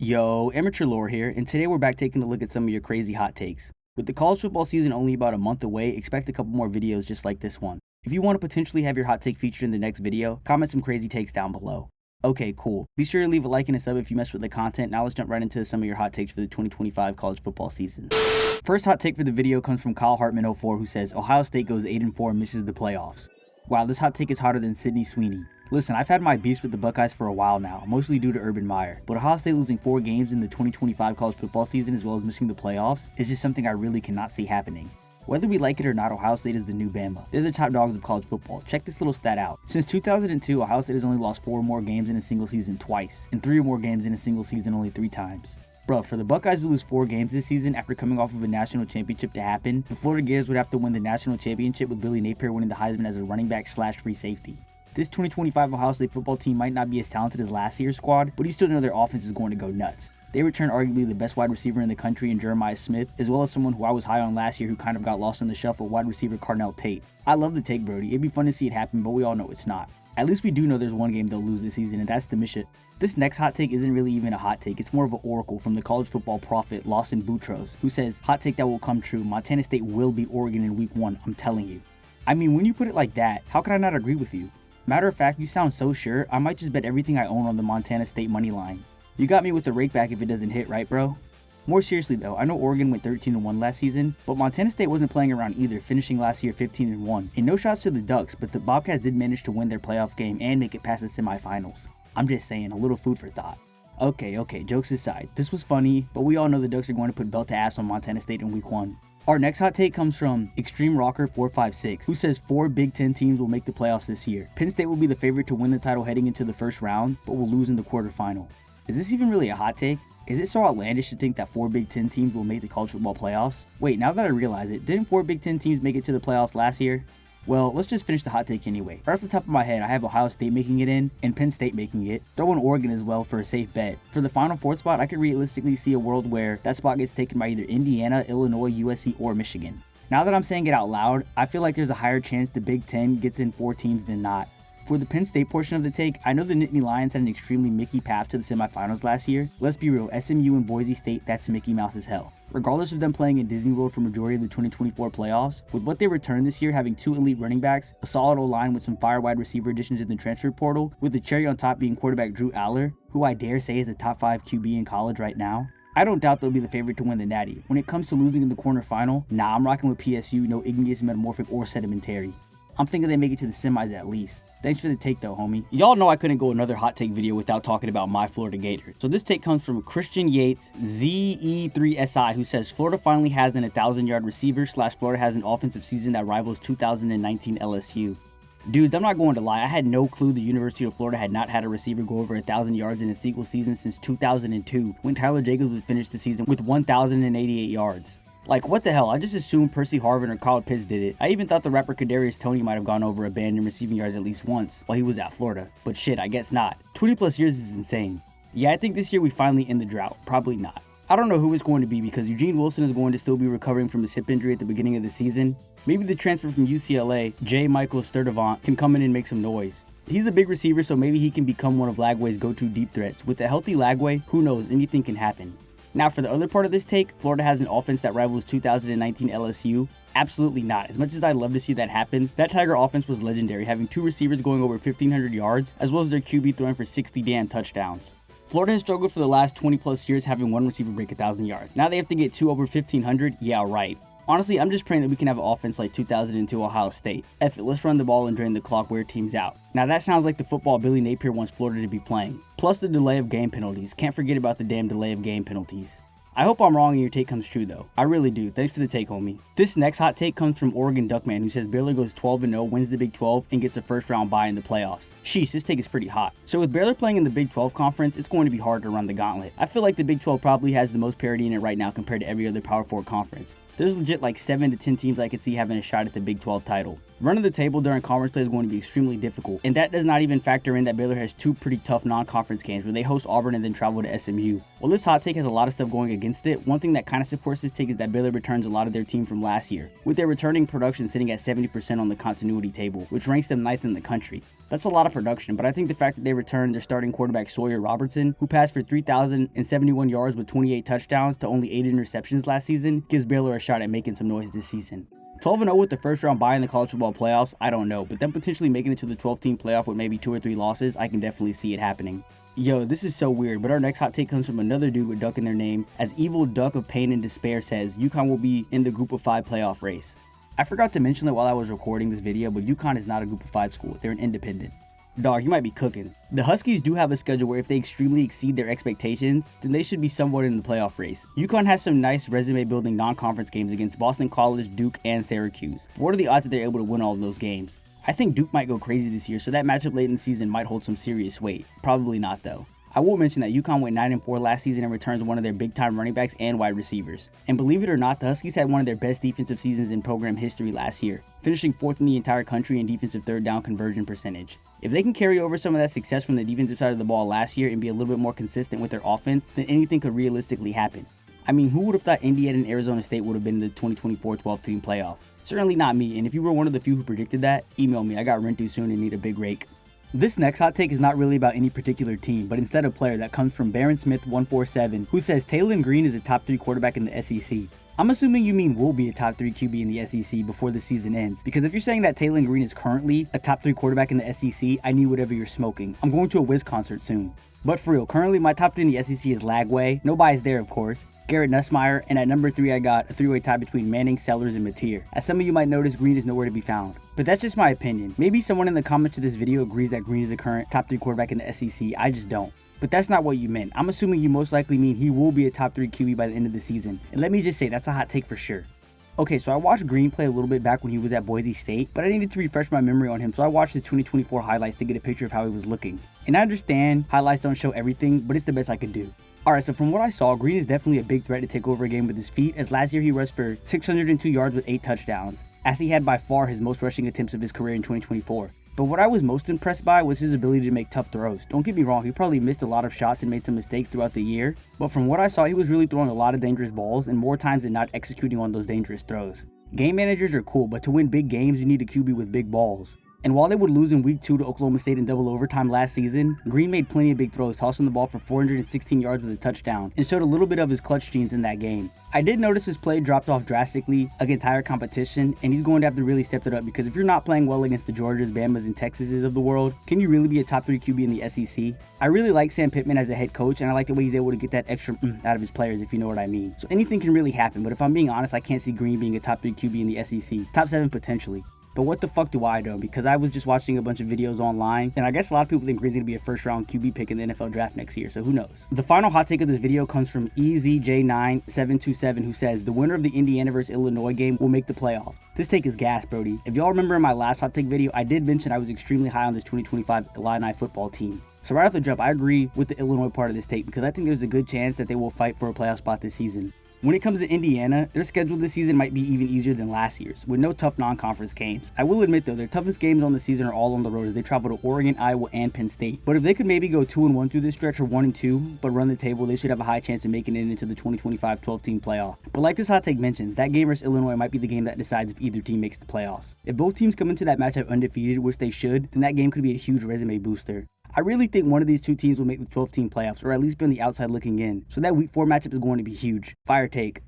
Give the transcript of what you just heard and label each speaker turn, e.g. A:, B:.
A: Yo, Amateur Lore here, and today we're back taking a look at some of your crazy hot takes. With the college football season only about a month away, expect a couple more videos just like this one. If you want to potentially have your hot take featured in the next video, comment some crazy takes down below. Okay, cool. Be sure to leave a like and a sub if you mess with the content. Now let's jump right into some of your hot takes for the 2025 college football season. First hot take for the video comes from Kyle Hartman 04, who says, Ohio State goes 8-4 and misses the playoffs. Wow, this hot take is hotter than Sydney Sweeney. Listen, I've had my beefs with the Buckeyes for a while now, mostly due to Urban Meyer, but Ohio State losing 4 games in the 2025 college football season as well as missing the playoffs is just something I really cannot see happening. Whether we like it or not, Ohio State is the new Bama. They're the top dogs of college football. Check this little stat out. Since 2002, Ohio State has only lost 4 more games in a single season twice, and 3 more games in a single season only 3 times. Bro, for the Buckeyes to lose 4 games this season after coming off of a national championship to happen, the Florida Gators would have to win the national championship with Billy Napier winning the Heisman as a running back / free safety. This 2025 Ohio State football team might not be as talented as last year's squad, but you still know their offense is going to go nuts. They return arguably the best wide receiver in the country in Jeremiah Smith, as well as someone who I was high on last year who kind of got lost in the shuffle, wide receiver Carnell Tate. I love the take, Brody. It'd be fun to see it happen, but we all know it's not. At least we do know there's one game they'll lose this season, and that's the mission. This next hot take isn't really even a hot take, it's more of an oracle from the college football prophet Lawson Boutros, who says, hot take that will come true, Montana State will beat Oregon in week 1, I'm telling you. I mean, when you put it like that, how could I not agree with you? Matter of fact, you sound so sure, I might just bet everything I own on the Montana State money line. You got me with the rakeback if it doesn't hit, right bro? More seriously though, I know Oregon went 13-1 last season, but Montana State wasn't playing around either, finishing last year 15-1. And no shots to the Ducks, but the Bobcats did manage to win their playoff game and make it past the semifinals. I'm just saying, a little food for thought. Okay, jokes aside, this was funny, but we all know the Ducks are going to put belt to ass on Montana State in week 1. Our next hot take comes from Extreme Rocker 456, who says 4 Big Ten teams will make the playoffs this year. Penn State will be the favorite to win the title heading into the first round, but will lose in the quarterfinal. Is this even really a hot take? Is it so outlandish to think that 4 Big Ten teams will make the college football playoffs? Wait, now that I realize it, didn't 4 Big Ten teams make it to the playoffs last year? Well, let's just finish the hot take anyway. Right off the top of my head, I have Ohio State making it in, and Penn State making it. Throw in Oregon as well for a safe bet. For the final 4 spot, I could realistically see a world where that spot gets taken by either Indiana, Illinois, USC, or Michigan. Now that I'm saying it out loud, I feel like there's a higher chance the Big Ten gets in 4 teams than not. For the Penn State portion of the take, I know the Nittany Lions had an extremely Mickey path to the semifinals last year. Let's be real, SMU and Boise State, that's Mickey Mouse as hell. Regardless of them playing in Disney World for majority of the 2024 playoffs, with what they returned this year having 2 elite running backs, a solid O-line with some fire wide receiver additions in the transfer portal, with the cherry on top being quarterback Drew Aller, who I dare say is a top 5 QB in college right now, I don't doubt they'll be the favorite to win the Natty. When it comes to losing in the quarterfinal, nah, I'm rocking with PSU, no igneous, metamorphic, or sedimentary. I'm thinking they make it to the semis at least. Thanks for the take though, homie. Y'all know I couldn't go another hot take video without talking about my Florida Gators. So this take comes from Christian Yates ZE3SI, who says Florida finally has an 1,000-yard receiver / Florida has an offensive season that rivals 2019 LSU. Dudes, I'm not going to lie, I had no clue the University of Florida had not had a receiver go over 1,000 yards in a single season since 2002, when Tyler Jacobs would finish the season with 1,088 yards. Like, what the hell, I just assumed Percy Harvin or Kyle Pitts did it. I even thought the rapper Kadarius Toney might have gone over a band in receiving yards at least once while he was at Florida, but shit, I guess not. 20 plus years is insane. Yeah, I think this year we finally end the drought, probably not. I don't know who it's going to be because Eugene Wilson is going to still be recovering from his hip injury at the beginning of the season. Maybe the transfer from UCLA, J. Michael Sturdivant, can come in and make some noise. He's a big receiver, so maybe he can become one of Lagway's go-to deep threats. With a healthy Lagway, who knows, anything can happen. Now for the other part of this take, Florida has an offense that rivals 2019 LSU. Absolutely not. As much as I'd love to see that happen, that Tiger offense was legendary, having 2 receivers going over 1,500 yards, as well as their QB throwing for 60 damn touchdowns. Florida has struggled for the last 20 plus years having 1 receiver break 1,000 yards. Now they have to get 2 over 1,500? Yeah, right. Honestly, I'm just praying that we can have an offense like 2002 Ohio State. F it, let's run the ball and drain the clock, wear teams out. Now that sounds like the football Billy Napier wants Florida to be playing. Plus the delay of game penalties. Can't forget about the damn delay of game penalties. I hope I'm wrong and your take comes true though. I really do. Thanks for the take, homie. This next hot take comes from Oregon Duckman, who says Baylor goes 12-0, wins the Big 12, and gets a first round bye in the playoffs. Sheesh, this take is pretty hot. So with Baylor playing in the Big 12 conference, it's going to be hard to run the gauntlet. I feel like the Big 12 probably has the most parity in it right now compared to every other Power 4 conference. There's legit like 7 to 10 teams I could see having a shot at the Big 12 title. Running the table during conference play is going to be extremely difficult, and that does not even factor in that Baylor has 2 pretty tough non-conference games where they host Auburn and then travel to SMU. While this hot take has a lot of stuff going against it, one thing that kind of supports this take is that Baylor returns a lot of their team from last year, with their returning production sitting at 70% on the continuity table, which ranks them 9th in the country. That's a lot of production, but I think the fact that they returned their starting quarterback Sawyer Robertson, who passed for 3,071 yards with 28 touchdowns to only 8 interceptions last season, gives Baylor a shot at making some noise this season. 12-0 with the first round bye in the college football playoffs, I don't know, but them potentially making it to the 12-team playoff with maybe 2 or 3 losses, I can definitely see it happening. Yo, this is so weird, but our next hot take comes from another dude with Duck in their name, as Evil Duck of Pain and Despair says Yukon will be in the Group of 5 playoff race. I forgot to mention that while I was recording this video, but Yukon is not a Group of 5 school, they're an independent. Dog, you might be cooking. The Huskies do have a schedule where if they extremely exceed their expectations, then they should be somewhat in the playoff race. Yukon has some nice resume building non-conference games against Boston College, Duke, and Syracuse. But what are the odds that they're able to win all of those games? I think Duke might go crazy this year, so that matchup late in the season might hold some serious weight. Probably not though. I will mention that Yukon went 9-4 last season and returns one of their big-time running backs and wide receivers. And believe it or not, the Huskies had one of their best defensive seasons in program history last year, finishing 4th in the entire country in defensive third down conversion percentage. If they can carry over some of that success from the defensive side of the ball last year and be a little bit more consistent with their offense, then anything could realistically happen. I mean, who would have thought Indiana and Arizona State would have been in the 2024 12-team playoff? Certainly not me, and if you were one of the few who predicted that, email me. I got rent due soon and need a big rake. This next hot take is not really about any particular team, but instead a player that comes from Baron Smith 147, who says Tailon Green is a top 3 quarterback in the SEC. I'm assuming you mean will be a top 3 QB in the SEC before the season ends, because if you're saying that Tailon Green is currently a top 3 quarterback in the SEC, I need whatever you're smoking. I'm going to a Wiz concert soon. But for real, currently my top 3 in the SEC is Lagway, no bias there of course, Garrett Nussmeier, and at number 3 I got a 3-way tie between Manning, Sellers, and Mateer. As some of you might notice, Green is nowhere to be found. But that's just my opinion. Maybe someone in the comments to this video agrees that Green is the current top 3 quarterback in the SEC, I just don't. But that's not what you meant. I'm assuming you most likely mean he will be a top 3 QB by the end of the season. And let me just say, that's a hot take for sure. Okay, so I watched Green play a little bit back when he was at Boise State, but I needed to refresh my memory on him, so I watched his 2024 highlights to get a picture of how he was looking. And I understand highlights don't show everything, but it's the best I could do. Alright, so from what I saw, Green is definitely a big threat to take over a game with his feet, as last year he rushed for 602 yards with 8 touchdowns, as he had by far his most rushing attempts of his career in 2024. But what I was most impressed by was his ability to make tough throws. Don't get me wrong, he probably missed a lot of shots and made some mistakes throughout the year, but from what I saw, he was really throwing a lot of dangerous balls and more times than not executing on those dangerous throws. Game managers are cool, but to win big games, you need a QB with big balls. And while they would lose in week 2 to Oklahoma State in double overtime last season, Green made plenty of big throws, tossing the ball for 416 yards with a touchdown, and showed a little bit of his clutch genes in that game. I did notice his play dropped off drastically against higher competition, and he's going to have to really step it up, because if you're not playing well against the Georgias, Bamas, and Texases of the world, can you really be a top 3 QB in the SEC? I really like Sam Pittman as a head coach, and I like the way he's able to get that extra out of his players, if you know what I mean. So anything can really happen, but if I'm being honest, I can't see Green being a top 3 QB in the SEC. Top 7 potentially. But what the fuck do I know? Because I was just watching a bunch of videos online, and I guess a lot of people think Green's going to be a first round QB pick in the NFL draft next year, so who knows? The final hot take of this video comes from EZJ9727, who says, the winner of the Indiana vs Illinois game will make the playoff. This take is gas, Brody. If y'all remember in my last hot take video, I did mention I was extremely high on this 2025 Illini football team. So right off the jump, I agree with the Illinois part of this take, because I think there's a good chance that they will fight for a playoff spot this season. When it comes to Indiana, their schedule this season might be even easier than last year's, with no tough non-conference games. I will admit though, their toughest games on the season are all on the road as they travel to Oregon, Iowa, and Penn State. But if they could maybe go 2-1 through this stretch or 1-2, but run the table, they should have a high chance of making it into the 2025 12-team playoff. But like this hot take mentions, that game versus Illinois might be the game that decides if either team makes the playoffs. If both teams come into that matchup undefeated, which they should, then that game could be a huge resume booster. I really think one of these two teams will make the 12-team playoffs, or at least be on the outside looking in, so that week 4 matchup is going to be huge. Fire take.